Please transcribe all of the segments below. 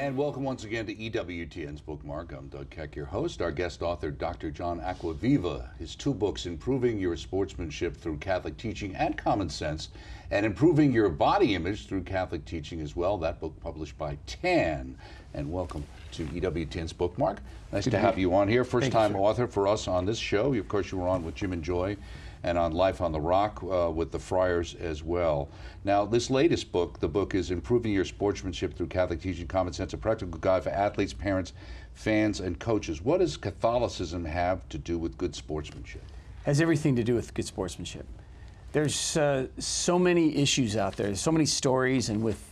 And welcome once again to EWTN's Bookmark. I'm Doug Keck, your host. Our guest author, Dr. John Acquaviva. His two books, Improving Your Sportsmanship Through Catholic Teaching and Common Sense, and Improving Your Body Image Through Catholic Teaching as well. That book published by TAN. And welcome to EWTN's Bookmark. Nice to have you on here. First-time author for us on this show. Of course, you were on with Jim and Joy and on Life on the Rock with the Friars as well. Now, this latest book, the book is Improving Your Sportsmanship Through Catholic Teaching, Common Sense, a practical guide for athletes, parents, fans, and coaches. What does Catholicism have to do with good sportsmanship? It has everything to do with good sportsmanship. There's so many issues out there, so many stories, and with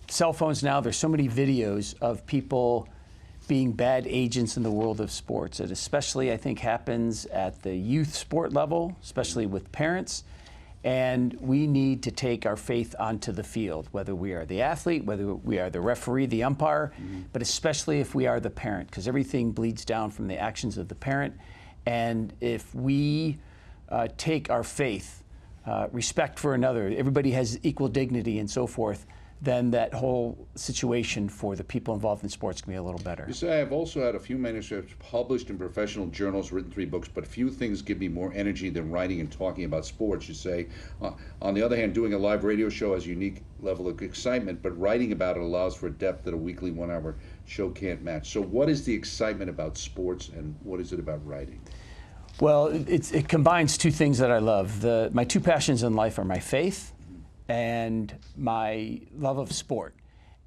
cell phones now, there's so many videos of people being bad agents in the world of sports. It especially, I think, happens at the youth sport level, especially with parents. And we need to take our faith onto the field, whether we are the athlete, whether we are the referee, the umpire, but especially if we are the parent, because everything bleeds down from the actions of the parent. And if we take our faith, respect for another, everybody has equal dignity and so forth, then that whole situation for the people involved in sports can be a little better. You say, I've also had a few manuscripts published in professional journals, written 3 books, but few things give me more energy than writing and talking about sports. You say, on the other hand, doing a live radio show has a unique level of excitement, but writing about it allows for a depth that a weekly 1-hour show can't match. So what is the excitement about sports, and what is it about writing? Well, it combines two things that I love. My two passions in life are my faith and my love of sport.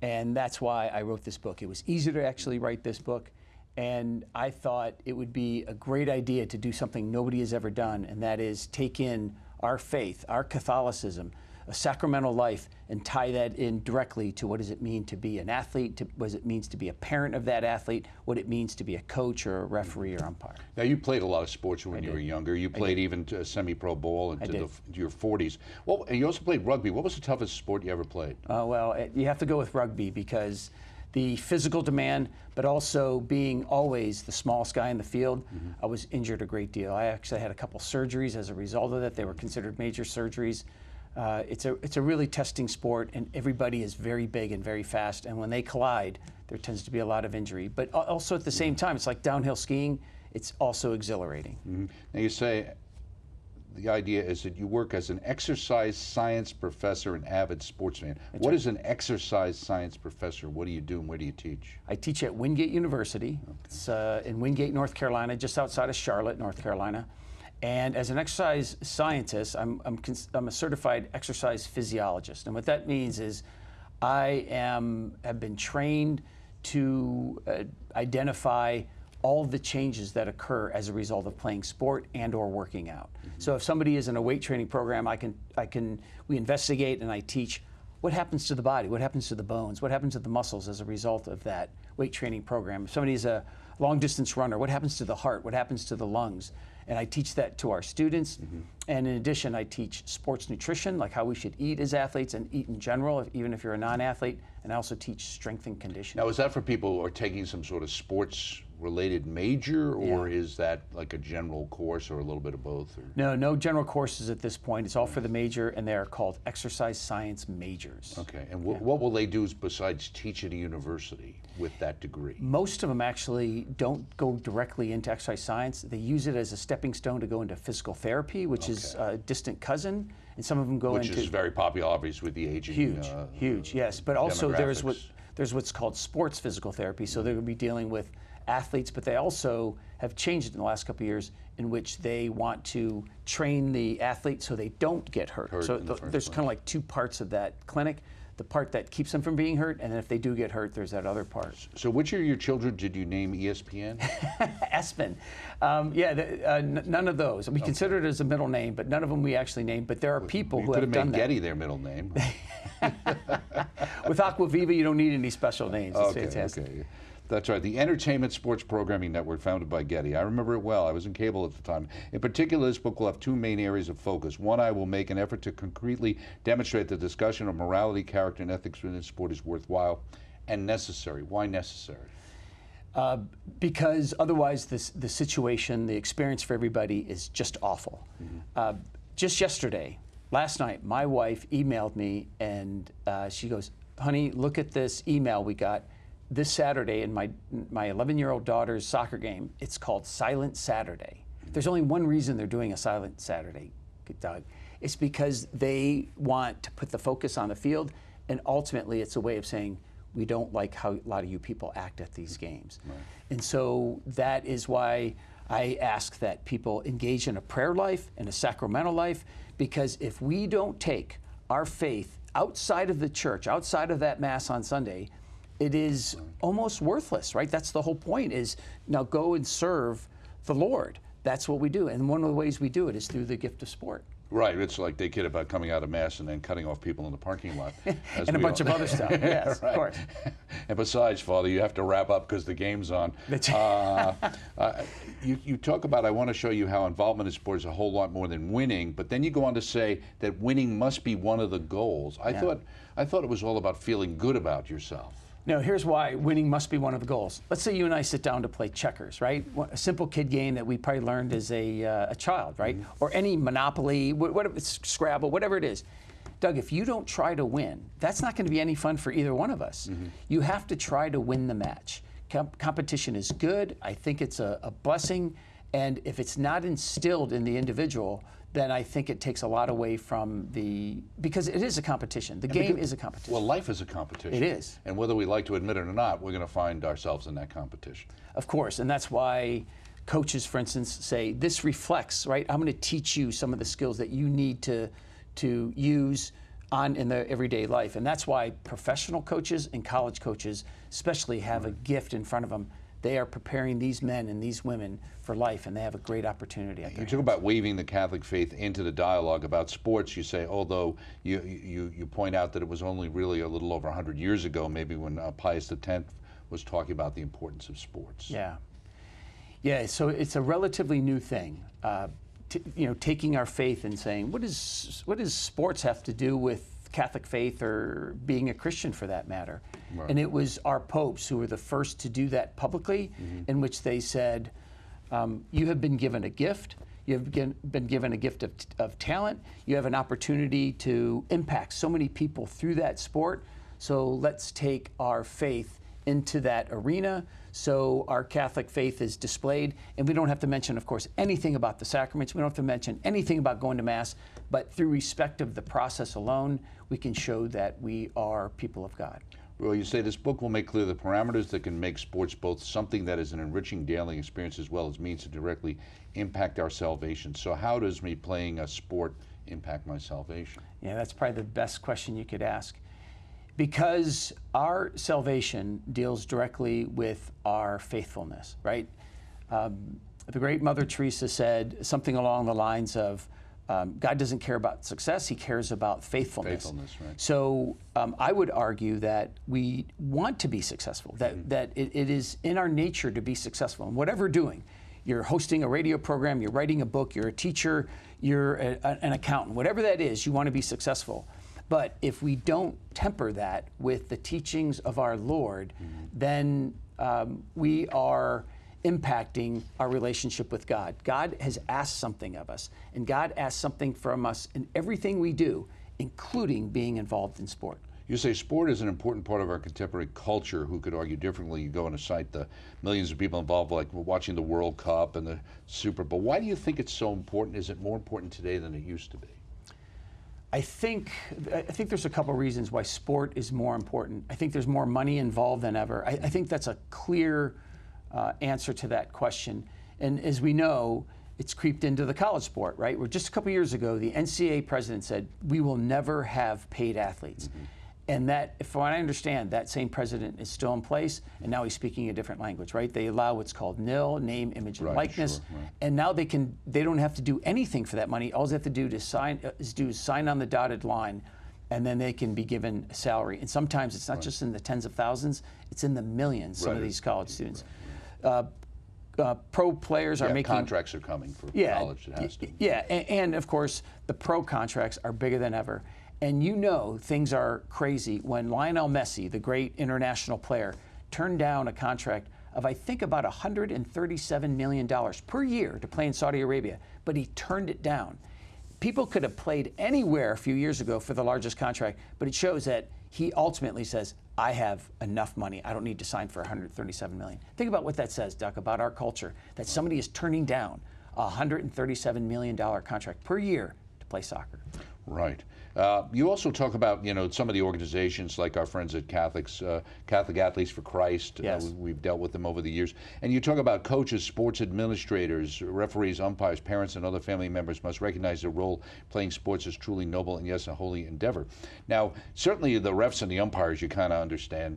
And that's why I wrote this book. It was easier to actually write this book, and I thought it would be a great idea to do something nobody has ever done, and that is take in our faith, our Catholicism, a sacramental life, and tie that in directly to what does it mean to be an athlete, what it means to be a parent of that athlete, what it means to be a coach or a referee or umpire. Now, you played a lot of sports when you were younger. You played even to semi-pro ball into your 40s. Well, and you also played rugby. What was the toughest sport you ever played? Well, you have to go with rugby because the physical demand, but also being always the smallest guy in the field, I was injured a great deal. I actually had a couple surgeries as a result of that. They were considered major surgeries. It's a really testing sport, and everybody is very big and very fast, and when they collide, there tends to be a lot of injury. But also at the same time, it's like downhill skiing, it's also exhilarating. Now, you say the idea is that you work as an exercise science professor and avid sportsman. What is an exercise science professor? What do you do and where do you teach? I teach at Wingate University. It's in Wingate, North Carolina, just outside of Charlotte, North Carolina. And as an exercise scientist, I'm a certified exercise physiologist. And what that means is I have been trained to identify all the changes that occur as a result of playing sport and or working out. So if somebody is in a weight training program, we investigate and I teach what happens to the body, what happens to the bones, what happens to the muscles as a result of that weight training program. If somebody is a long distance runner, what happens to the heart, what happens to the lungs? And I teach that to our students. And in addition, I teach sports nutrition, like how we should eat as athletes and eat in general, even if you're a non-athlete. And I also teach strength and conditioning. Now, is that for people who are taking some sort of sports-related major, or is that like a general course or a little bit of both? Or? No general courses at this point. It's all for the major, and they are called exercise science majors. Okay, and what will they do besides teach at a university with that degree? Most of them actually don't go directly into exercise science. They use it as a stepping stone to go into physical therapy, which is a distant cousin, and some of them go into... Which is very popular, obviously, with the aging. Huge, yes. But also there's what's called sports physical therapy, so they're going to be dealing with athletes, but they also have changed it in the last couple of years in which they want to train the athlete so they don't get hurt. So there's kind of like two parts of that clinic. The part that keeps them from being hurt, and then if they do get hurt, there's that other part. So which of your children did you name ESPN? Espen. None of those. We consider it as a middle name, but none of them we actually named. But there are people who have done that. You could have made Getty their middle name. With Acquaviva, you don't need any special names. It's fantastic. Okay. That's right. The Entertainment Sports Programming Network, founded by Getty. I remember it well. I was in cable at the time. In particular, this book will have 2 main areas of focus. One, I will make an effort to concretely demonstrate the discussion of morality, character, and ethics within sport is worthwhile and necessary. Why necessary? Because otherwise the situation, the experience for everybody is just awful. Just yesterday, last night, my wife emailed me and she goes, honey, look at this email we got. this Saturday in my 11-year-old daughter's soccer game, it's called Silent Saturday. There's only one reason they're doing a Silent Saturday, Doug. It's because they want to put the focus on the field, and ultimately it's a way of saying, we don't like how a lot of you people act at these games. Right. And so that is why I ask that people engage in a prayer life and a sacramental life, because if we don't take our faith outside of the church, outside of that Mass on Sunday, it is almost worthless, right? That's the whole point, is now go and serve the Lord. That's what we do. And one of the ways we do it is through the gift of sport. Right, it's like they kid about coming out of Mass and then cutting off people in the parking lot. And a bunch of other stuff, yes, right. Of course. And besides, Father, you have to wrap up because the game's on. You talk about, I want to show you how involvement in sport is a whole lot more than winning, but then you go on to say that winning must be one of the goals. I thought it was all about feeling good about yourself. No, here's why winning must be one of the goals. Let's say you and I sit down to play checkers, right? A simple kid game that we probably learned as a child, right? Mm-hmm. Or any Monopoly, whatever, Scrabble, whatever it is. Doug, if you don't try to win, that's not going to be any fun for either one of us. Mm-hmm. You have to try to win the match. Competition is good. I think it's a blessing. And if it's not instilled in the individual, then I think it takes a lot away from because it is a competition. The game is a competition. Well, life is a competition. It is. And whether we like to admit it or not, we're going to find ourselves in that competition. Of course, and that's why coaches, for instance, say, this reflects, right? I'm going to teach you some of the skills that you need to use in their everyday life. And that's why professional coaches and college coaches especially have a gift in front of them. They are preparing these men and these women for life, and they have a great opportunity at their hands. You talk about weaving the Catholic faith into the dialogue about sports. You say, although you point out that it was only really a little over 100 years ago, maybe when Pius X was talking about the importance of sports. Yeah. Yeah, so it's a relatively new thing. Taking our faith and saying, what does sports have to do with Catholic faith or being a Christian for that matter? Right. And it was our popes who were the first to do that publicly, in which they said, you have been given a gift. You have been given a gift of talent. You have an opportunity to impact so many people through that sport. So let's take our faith into that arena so our Catholic faith is displayed. And we don't have to mention, of course, anything about the sacraments. We don't have to mention anything about going to Mass. But through respect of the process alone, we can show that we are people of God. Well, you say this book will make clear the parameters that can make sports both something that is an enriching daily experience as well as means to directly impact our salvation. So how does me playing a sport impact my salvation? Yeah, that's probably the best question you could ask. Because our salvation deals directly with our faithfulness, right? The great Mother Teresa said something along the lines of, God doesn't care about success, he cares about faithfulness. Faithfulness, right. So I would argue that we want to be successful, that it is in our nature to be successful in whatever we're doing. You're hosting a radio program, you're writing a book, you're a teacher, you're an accountant, whatever that is, you want to be successful. But if we don't temper that with the teachings of our Lord, then we are impacting our relationship with God. God has asked something of us, and God asks something from us in everything we do, including being involved in sport. You say sport is an important part of our contemporary culture. Who could argue differently? You go and cite the millions of people involved, like watching the World Cup and the Super Bowl. Why do you think it's so important? Is it more important today than it used to be? I think there's a couple reasons why sport is more important. I think there's more money involved than ever. I think that's a clear answer to that question. And as we know, it's creeped into the college sport, right? Where just a couple years ago, the NCAA president said, we will never have paid athletes. And that, from what I understand, that same president is still in place, and now he's speaking a different language, right? They allow what's called NIL, name, image, and likeness. Sure, right. And now they don't have to do anything for that money. All they have to do is sign on the dotted line, and then they can be given a salary. And sometimes it's not just in the tens of thousands, it's in the millions, some of these college students. Pro players are making... Contracts are coming for college. It has to. Yeah, and of course, the pro contracts are bigger than ever. And you know things are crazy when Lionel Messi, the great international player, turned down a contract of, I think, about $137 million per year to play in Saudi Arabia, but he turned it down. People could have played anywhere a few years ago for the largest contract, but it shows that he ultimately says, I have enough money. I don't need to sign for $137 million. Think about what that says, Duck, about our culture, that somebody is turning down a $137 million contract per year to play soccer. Right. You also talk about, some of the organizations like our friends at Catholic Athletes for Christ. Yes. We've dealt with them over the years. And you talk about coaches, sports administrators, referees, umpires, parents, and other family members must recognize their role playing sports is truly noble and, yes, a holy endeavor. Now, certainly the refs and the umpires, you kind of understand,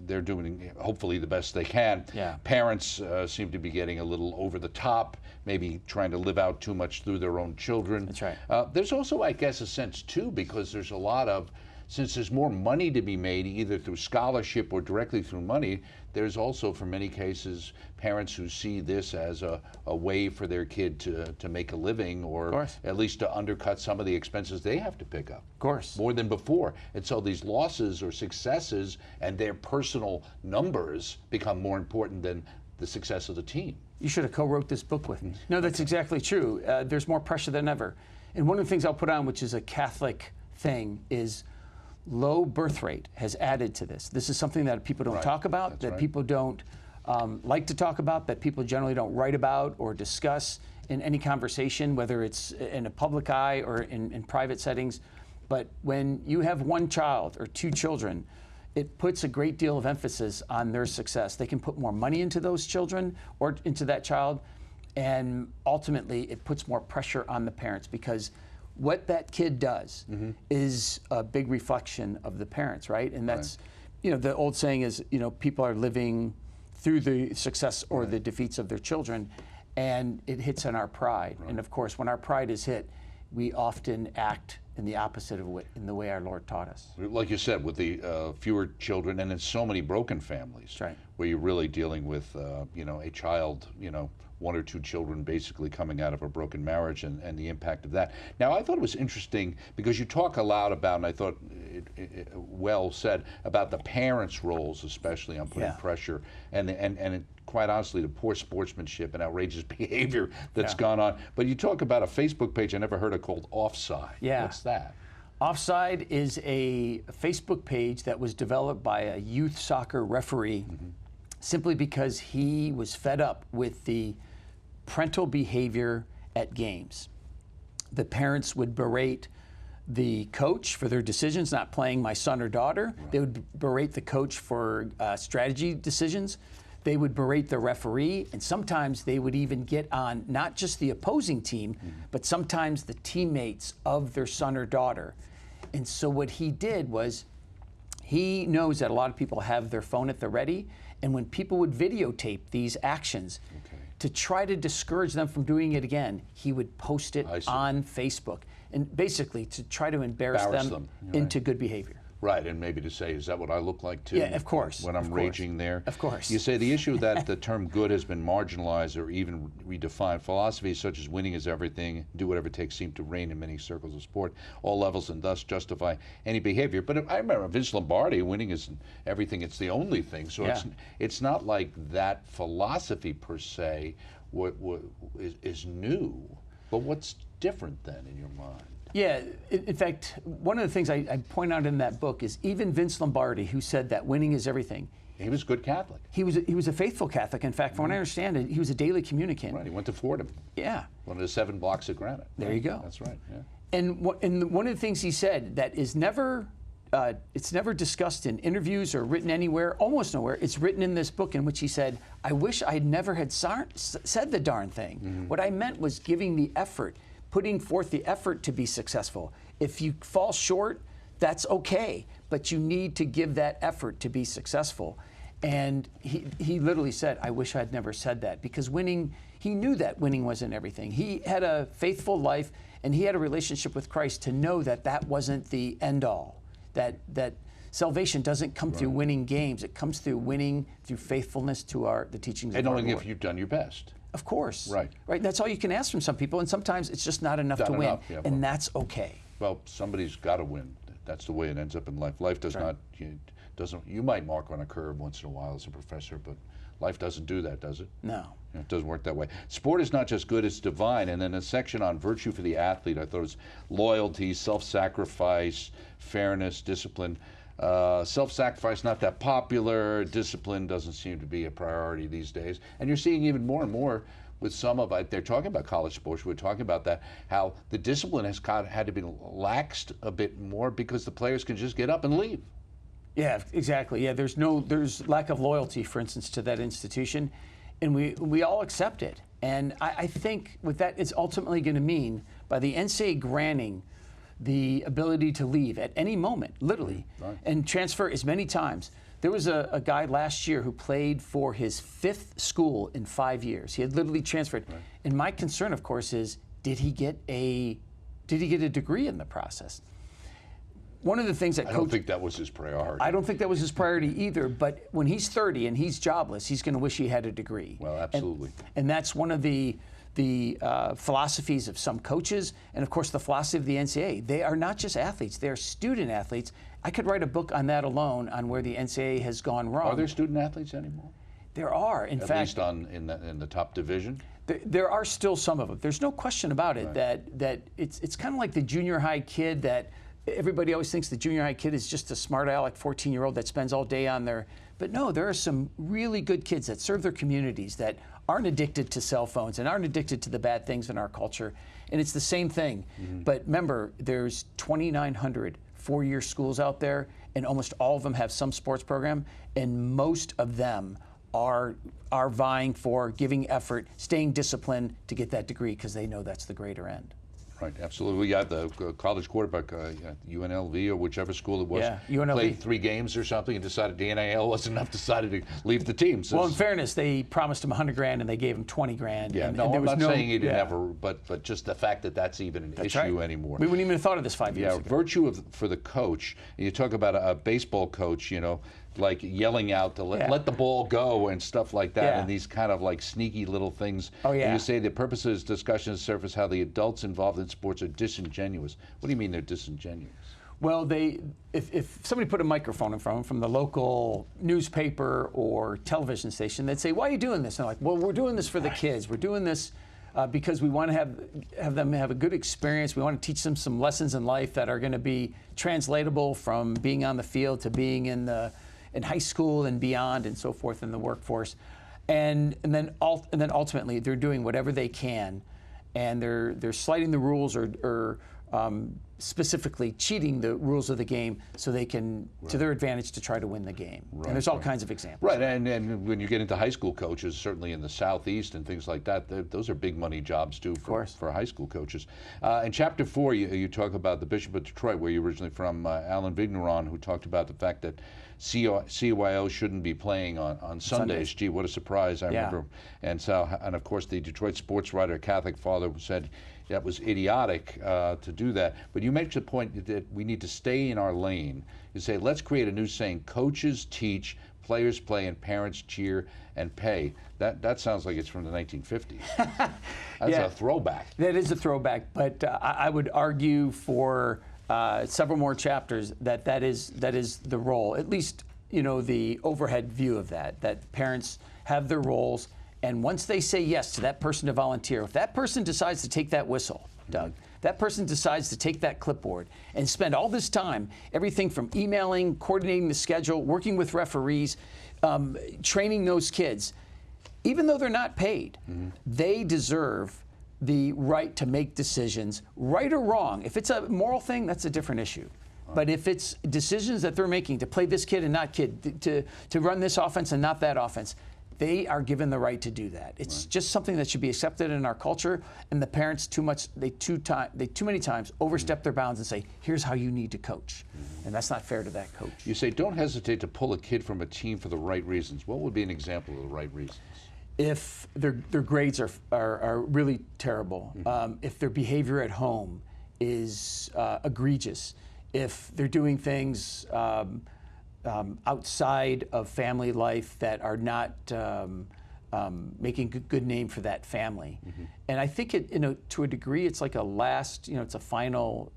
they're doing hopefully the best they can. Yeah. Parents Seem to be getting a little over the top, maybe trying to live out too much through their own children. That's right. There's also, I guess, a sense, too, because there's a lot of, since there's more money to be made either through scholarship or directly through money, there's also, for many cases, parents who see this as a way for their kid to make a living, or at least to undercut some of the expenses they have to pick up. Of course. More than before. And so these losses or successes and their personal numbers become more important than the success of the team. You should have co-wrote this book with me. No, that's exactly true. There's more pressure than ever. And one of the things I'll put on, which is a Catholic thing, is low birth rate has added to this. This is something that people don't talk about, that people don't like to talk about, that people generally don't write about or discuss in any conversation, whether it's in a public eye or in private settings. But when you have one child or two children, it puts a great deal of emphasis on their success. They can put more money into those children or into that child, and ultimately it puts more pressure on the parents, because what that kid does is a big reflection of the parents, right? And that's, the old saying is, people are living through the success or the defeats of their children, and it hits on our pride. And of course, when our pride is hit, we often act in the opposite of in the way our Lord taught us. Like you said, with the fewer children, and in so many broken families, where you're really dealing with, a child, one or two children basically coming out of a broken marriage, and the impact of that. Now, I thought it was interesting because you talk a lot about, and I thought it well said, about the parents' roles, especially on putting pressure, and quite honestly, the poor sportsmanship and outrageous behavior that's gone on. But you talk about a Facebook page I never heard of called Offside. Yeah. What's that? Offside is a Facebook page that was developed by a youth soccer referee, simply because he was fed up with the parental behavior at games. The parents would berate the coach for their decisions, not playing my son or daughter. They would berate the coach for strategy decisions. They would berate the referee, and sometimes they would even get on not just the opposing team, but sometimes the teammates of their son or daughter. And so what he did was, he knows that a lot of people have their phone at the ready, and when people would videotape these actions, to try to discourage them from doing it again, he would post it on Facebook, and basically to try to embarrass them into good behavior. Right, and maybe to say, is that what I look like too? Yeah, of course. When I'm raging there? Of course. You say the issue that the term good has been marginalized or even redefined. Philosophies such as winning is everything, do whatever it takes, seem to reign in many circles of sport, all levels, and thus justify any behavior. But I remember Vince Lombardi, winning isn't everything, it's the only thing. So it's not like that philosophy per se is new. But what's different then in your mind? Yeah, in fact, one of the things I point out in that book is even Vince Lombardi, who said that winning is everything. He was a good Catholic. He was a faithful Catholic. In fact, from what I understand it, he was a daily communicant. Right, he went to Fordham. Yeah. One of the 7 blocks of granite. There you go. That's right, yeah. And one of the things he said that is never, it's never discussed in interviews or written anywhere, almost nowhere. It's written in this book, in which he said, I wish I never had said the darn thing. What I meant was giving the effort, putting forth the effort to be successful. If you fall short, that's okay, but you need to give that effort to be successful. And he literally said, I wish I had never said that, because winning, he knew that winning wasn't everything. He had a faithful life, and he had a relationship with Christ to know that that wasn't the end all, that salvation doesn't come through winning games. It comes through winning through faithfulness to the teachings of our Lord. And only if you've done your best. Of course. Right. That's all you can ask from some people, and sometimes it's just not enough to win, and that's okay. Well, somebody's got to win. That's the way it ends up in life. Life does not, you might mark on a curve once in a while as a professor, but life doesn't do that, does it? No. It doesn't work that way. Sport is not just good, it's divine. And then a section on virtue for the athlete, I thought it was loyalty, self-sacrifice, fairness, discipline. Self-sacrifice not that popular. Discipline doesn't seem to be a priority these days. And you're seeing even more and more with some of they're talking about college sports. We're talking about that, how the discipline has had to be laxed a bit more because the players can just get up and leave. Yeah, exactly. Yeah, there's lack of loyalty, for instance, to that institution, and we all accept it. And I think what that is ultimately going to mean, by the NCAA granting the ability to leave at any moment, literally, right, and transfer as many times. There was a guy last year who played for his 5th school in 5 years. He had literally transferred. Right. And my concern, of course, is did he get a degree in the process? One of the things that I don't think that was his priority. I don't think that was his priority either, but when he's 30 and he's jobless, he's going to wish he had a degree. Well, absolutely. And that's one of the philosophies of some coaches, and of course the philosophy of the NCAA. They are not just athletes, they are student athletes. I could write a book on that alone, on where the NCAA has gone wrong. Are there student athletes anymore? There are, in At fact. At least in the top division? There are still some of them. There's no question about it, right, that it's kind of like the junior high kid that everybody always thinks the junior high kid is just a smart aleck 14-year-old that spends all day on their, but no, there are some really good kids that serve their communities, that aren't addicted to cell phones and aren't addicted to the bad things in our culture. And it's the same thing. Mm-hmm. But remember, there's 2,900 four-year schools out there, and almost all of them have some sports program, and most of them are vying for giving effort, staying disciplined to get that degree because they know that's the greater end. Right, absolutely. We got the college quarterback, UNLV or whichever school it was, yeah, UNLV. Played 3 games or something and decided the NIL wasn't enough, decided to leave the team. So well, in fairness, they promised him $100,000 and they gave him $20,000. Yeah, and no, there I'm was not no, saying he didn't yeah. ever, but just the fact that that's even an issue right. anymore. We wouldn't even have thought of this 5 years ago. Virtue for the coach. You talk about a baseball coach, like yelling out to let the ball go and stuff like that, Yeah. and these kind of like sneaky little things. Oh, yeah. And you say the purpose of this discussion is to surface how the adults involved in sports are disingenuous. What do you mean they're disingenuous? Well, if somebody put a microphone in front of them from the local newspaper or television station, they'd say, "Why are you doing this?" And I'm like, "Well, we're doing this for the kids. We're doing this because we want to have them have a good experience. We want to teach them some lessons in life that are going to be translatable from being on the field to being in high school and beyond and so forth in the workforce." And then ultimately they're doing whatever they can, and they're slighting the rules or specifically cheating the rules of the game so they can, to their advantage, to try to win the game. Right, and there's all kinds of examples. Right, and when you get into high school coaches, certainly in the Southeast and things like that, those are big money jobs too for high school coaches. In Chapter 4, you talk about the Bishop of Detroit, where you're originally from, Alan Vigneron, who talked about the fact that CYO shouldn't be playing on Sundays. Gee, what a surprise, I remember. And of course, the Detroit sports writer, Catholic father, said that was idiotic to do that. But you make the point that we need to stay in our lane. You say, let's create a new saying: coaches teach, players play, and parents cheer and pay. That sounds like it's from the 1950s. That's a throwback. That is a throwback, but I would argue for several more chapters that is the role, at least the overhead view of that parents have their roles, and once they say yes to that person to volunteer, if that person decides to take that whistle, Doug, that person decides to take that clipboard and spend all this time, everything from emailing, coordinating the schedule, working with referees, training those kids, even though they're not paid, they deserve the right to make decisions, right or wrong. If it's a moral thing, that's a different issue. But if it's decisions that they're making to play this kid and not kid, to run this offense and not that offense, they are given the right to do that. It's just something that should be accepted in our culture, and the parents too many times overstep their bounds and say, "Here's how you need to coach," and that's not fair to that coach. You say, don't hesitate to pull a kid from a team for the right reasons. What would be an example of the right reasons? If their grades are really terrible, if their behavior at home is egregious, if they're doing things outside of family life that are not making a good name for that family. And I think to a degree, it's like a last, it's a final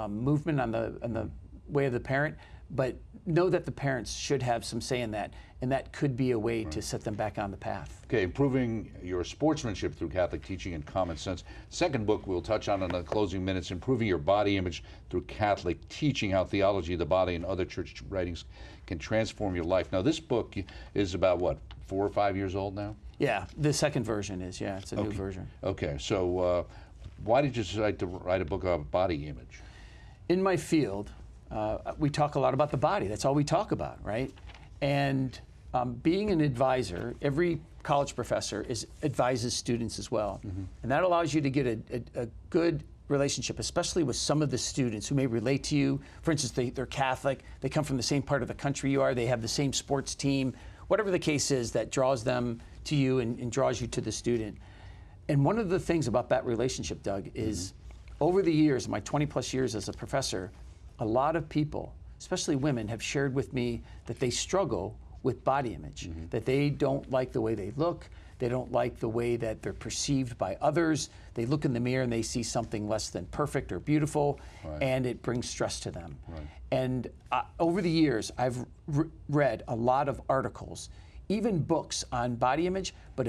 movement on the way of the parent. but know that the parents should have some say in that, and that could be a way to set them back on the path. Okay, improving your sportsmanship through Catholic teaching and common sense. Second book we'll touch on in the closing minutes, improving your body image through Catholic teaching, how theology of the body and other church writings can transform your life. Now this book is about what, 4 or 5 years old now? Yeah, the second version is, it's a new version. Okay, so why did you decide to write a book about body image? In my field, we talk a lot about the body. That's all we talk about, right? And being an advisor, every college professor advises students as well. And that allows you to get a good relationship, especially with some of the students who may relate to you. For instance, they're Catholic, they come from the same part of the country you are, they have the same sports team, whatever the case is that draws them to you and draws you to the student. And one of the things about that relationship, Doug, is over the years, my 20+ years as a professor, a lot of people, especially women, have shared with me that they struggle with body image, that they don't like the way they look, they don't like the way that they're perceived by others. They look in the mirror and they see something less than perfect or beautiful, and it brings stress to them. And over the years, I've read a lot of articles, even books on body image, but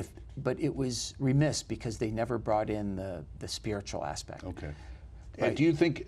it was remiss because they never brought in the spiritual aspect. Okay. And do you think,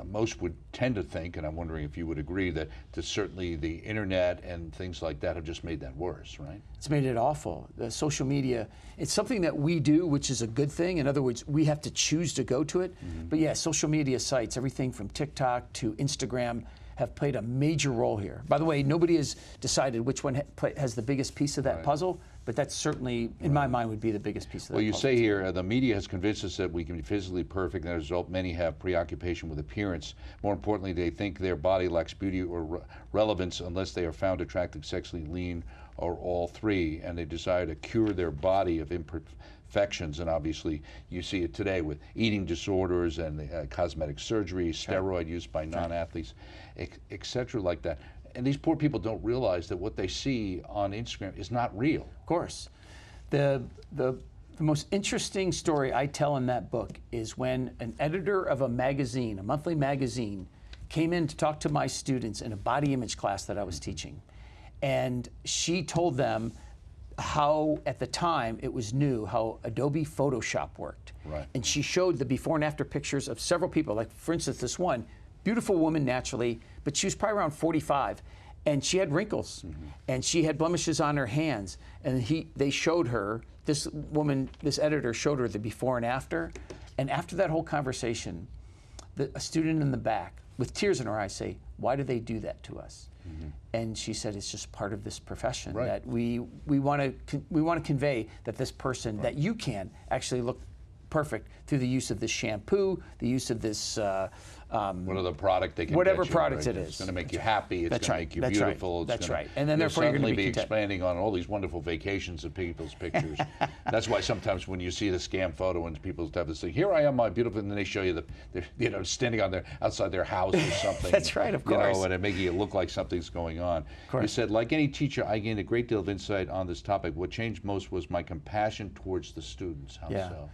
most would tend to think, and I'm wondering if you would agree, that certainly the internet and things like that have just made that worse, right? It's made it awful. The social media, it's something that we do, which is a good thing. In other words, we have to choose to go to it. But yeah, social media sites, everything from TikTok to Instagram, have played a major role here. By the way, nobody has decided which one has the biggest piece of that puzzle, but that certainly, in my mind, would be the biggest piece of that puzzle. Well, you say here, the media has convinced us that we can be physically perfect, and as a result, many have preoccupation with appearance. More importantly, they think their body lacks beauty or relevance unless they are found attractive, sexually lean, or all three, and they desire to cure their body of imperfections. And obviously, you see it today with eating disorders and cosmetic surgery, steroid use by non-athletes, et cetera, like that. And these poor people don't realize that what they see on Instagram is not real. Of course. The most interesting story I tell in that book is when an editor of a magazine, a monthly magazine, came in to talk to my students in a body image class that I was teaching. And she told them how, at the time, it was new, how Adobe Photoshop worked. And she showed the before and after pictures of several people, like, for instance, this one, beautiful woman naturally, but she was probably around 45, and she had wrinkles, and she had blemishes on her hands, and they showed her, this woman, this editor showed her the before and after that whole conversation, a student in the back, with tears in her eyes, say, "Why do they do that to us?" And she said, "It's just part of this profession, that we want to convey that this person, that you can actually look perfect through the use of this shampoo, the use of this whatever product they can whatever get you, product right? it is. It's going to make you happy. It's going to make you That's beautiful. That's it's gonna, right. And then therefore you're going to be content. expanding on all these wonderful vacations of people's pictures. That's why sometimes when you see the scam photo and people have this thing, here I am, my beautiful, and then they show you they're standing on outside their house or something. That's right, of course. And it making it look like something's going on. You said, like any teacher, I gained a great deal of insight on this topic. What changed most was my compassion towards the students. How so?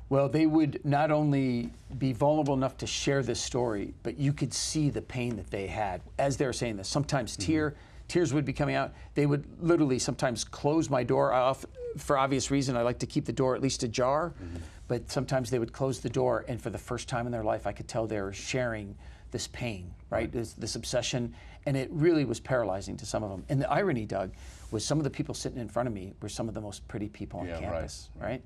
Well, they would not only be vulnerable enough to share this story, but you could see the pain that they had as they were saying this. Sometimes tears would be coming out. They would literally sometimes close my door off. For obvious reason, I like to keep the door at least ajar, but sometimes they would close the door, and for the first time in their life, I could tell they were sharing this pain, right? This obsession, and it really was paralyzing to some of them. And the irony, Doug, was some of the people sitting in front of me were some of the most pretty people on campus, right?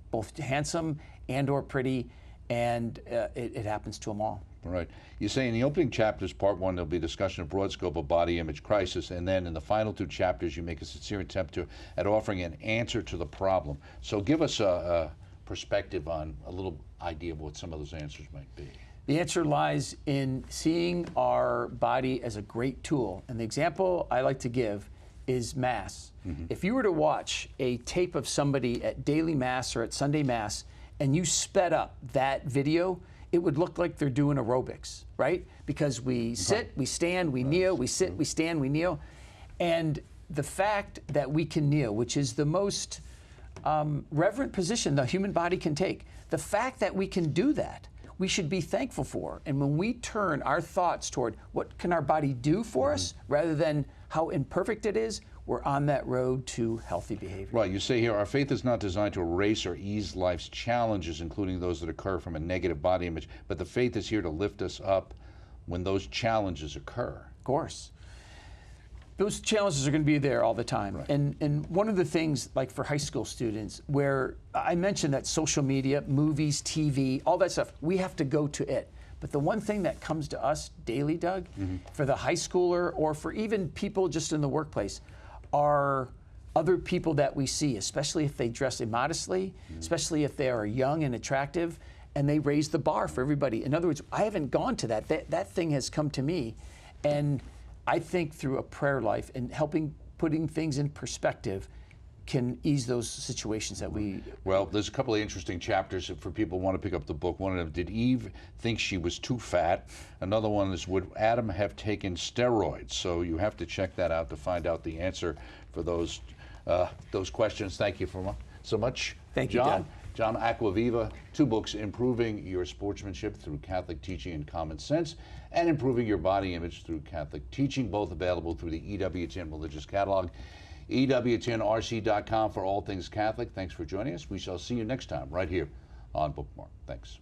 Both handsome and or pretty, and it happens to them all. Right. You say in the opening chapters, part 1, there'll be a discussion of broad scope of body image crisis, and then in the final 2 chapters, you make a sincere attempt at offering an answer to the problem. So give us a perspective on a little idea of what some of those answers might be. The answer lies in seeing our body as a great tool. And the example I like to give is Mass. If you were to watch a tape of somebody at daily Mass or at Sunday Mass, and you sped up that video, it would look like they're doing aerobics, right? Because we sit, we stand, we kneel, we sit, we stand, we kneel. And the fact that we can kneel, which is the most reverent position the human body can take, the fact that we can do that we should be thankful for. And when we turn our thoughts toward what can our body do for us rather than how imperfect it is, we're on that road to healthy behavior. Right, you say here, our faith is not designed to erase or ease life's challenges, including those that occur from a negative body image, but the faith is here to lift us up when those challenges occur. Of course. Those challenges are going to be there all the time. Right. And one of the things, like for high school students, where I mentioned that social media, movies, TV, all that stuff, we have to go to it. But the one thing that comes to us daily, Doug, for the high schooler or for even people just in the workplace, are other people that we see, especially if they dress immodestly, especially if they are young and attractive, and they raise the bar for everybody. In other words, I haven't gone to that. That thing has come to me. And I think through a prayer life and putting things in perspective can ease those situations that we... Well, there's a couple of interesting chapters for people who want to pick up the book. One of them, did Eve think she was too fat? Another one is, would Adam have taken steroids? So you have to check that out to find out the answer for those questions. Thank you so much. Thank you, John. Doug. John Acquaviva, 2 books, Improving Your Sportsmanship Through Catholic Teaching and Common Sense, and Improving Your Body Image Through Catholic Teaching, both available through the EWTN Religious Catalog. EWTNRC.com for all things Catholic. Thanks for joining us. We shall see you next time right here on Bookmark. Thanks.